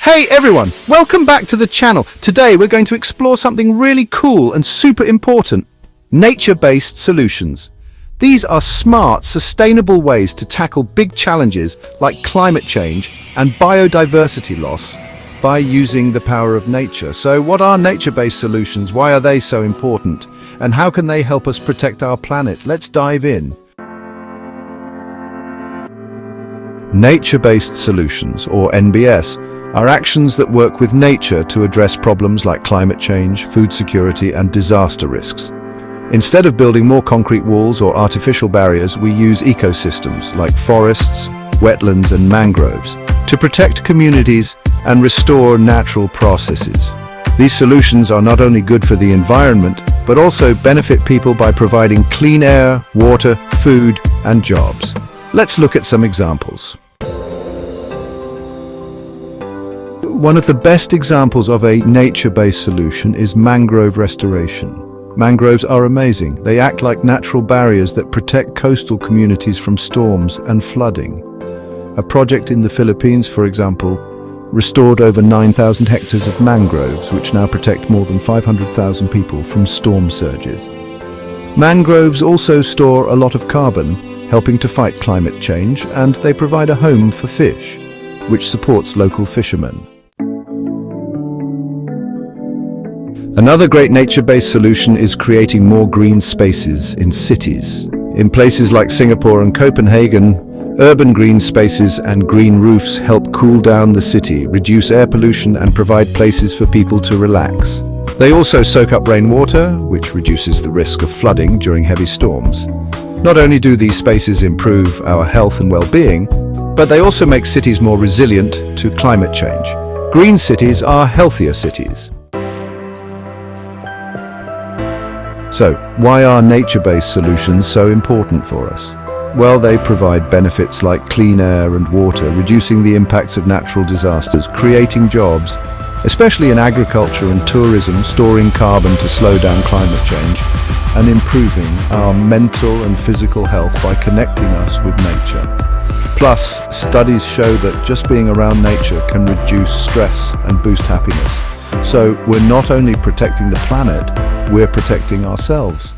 Hey everyone, welcome back to the channel. Today we're going to explore something really cool and super important: nature-based solutions. These are smart, sustainable ways to tackle big challenges like climate change and biodiversity loss by using the power of nature. So what are nature-based solutions? Why are they so important? And how can they help us protect our planet? Let's dive in. Nature-based solutions, or NBS, are actions that work with nature to address problems like climate change, food security, and disaster risks. Instead of building more concrete walls or artificial barriers, we use ecosystems like forests, wetlands, and mangroves to protect communities and restore natural processes. These solutions are not only good for the environment, but also benefit people by providing clean air, water, food, and jobs. Let's look at some examples. One of the best examples of a nature-based solution is mangrove restoration. Mangroves are amazing. They act like natural barriers that protect coastal communities from storms and flooding. A project in the Philippines, for example, restored over 9,000 hectares of mangroves, which now protect more than 500,000 people from storm surges. Mangroves also store a lot of carbon, helping to fight climate change, and they provide a home for fish, which supports local fishermen. Another great nature-based solution is creating more green spaces in cities. In places like Singapore and Copenhagen, urban green spaces and green roofs help cool down the city, reduce air pollution, and provide places for people to relax. They also soak up rainwater, which reduces the risk of flooding during heavy storms. Not only do these spaces improve our health and well-being, but they also make cities more resilient to climate change. Green cities are healthier cities. So, why are nature-based solutions so important for us? Well, they provide benefits like clean air and water, reducing the impacts of natural disasters, creating jobs, especially in agriculture and tourism, storing carbon to slow down climate change, and improving our mental and physical health by connecting us with nature. Plus, studies show that just being around nature can reduce stress and boost happiness. So, we're not only protecting the planet, we're protecting ourselves.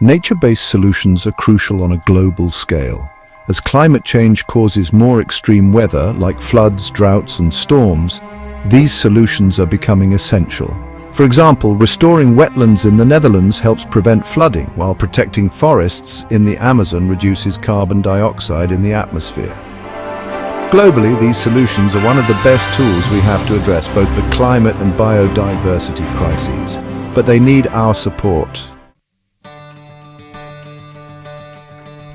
Nature-based solutions are crucial on a global scale. As climate change causes more extreme weather, like floods, droughts, and storms, these solutions are becoming essential. For example, restoring wetlands in the Netherlands helps prevent flooding, while protecting forests in the Amazon reduces carbon dioxide in the atmosphere. Globally, these solutions are one of the best tools we have to address both the climate and biodiversity crises, but they need our support.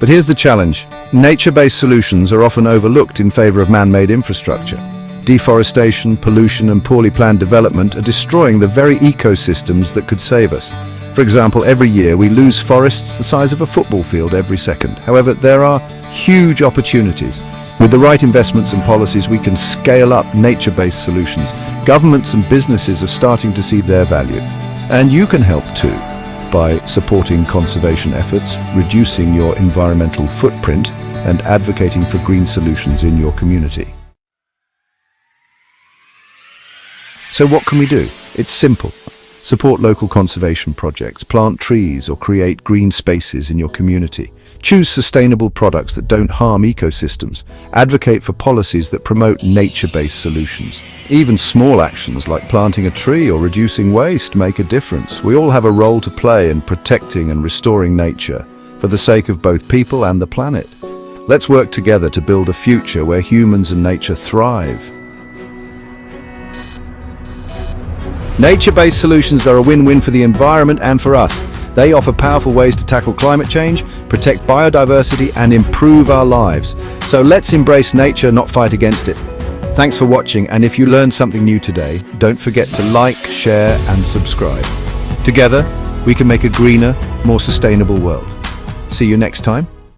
But here's the challenge. Nature-based solutions are often overlooked in favor of man-made infrastructure. Deforestation, pollution, and poorly planned development are destroying the very ecosystems that could save us. For example, every year we lose forests the size of a football field every second. However, there are huge opportunities. With the right investments and policies, we can scale up nature-based solutions. Governments and businesses are starting to see their value. And you can help too, by supporting conservation efforts, reducing your environmental footprint, and advocating for green solutions in your community. So what can we do? It's simple. Support local conservation projects, plant trees, or create green spaces in your community. Choose sustainable products that don't harm ecosystems. Advocate for policies that promote nature-based solutions. Even small actions like planting a tree or reducing waste make a difference. We all have a role to play in protecting and restoring nature for the sake of both people and the planet. Let's work together to build a future where humans and nature thrive. Nature-based solutions are a win-win for the environment and for us. They offer powerful ways to tackle climate change, protect biodiversity, and improve our lives. So let's embrace nature, not fight against it. Thanks for watching, and if you learned something new today, don't forget to like, share, and subscribe. Together, we can make a greener, more sustainable world. See you next time.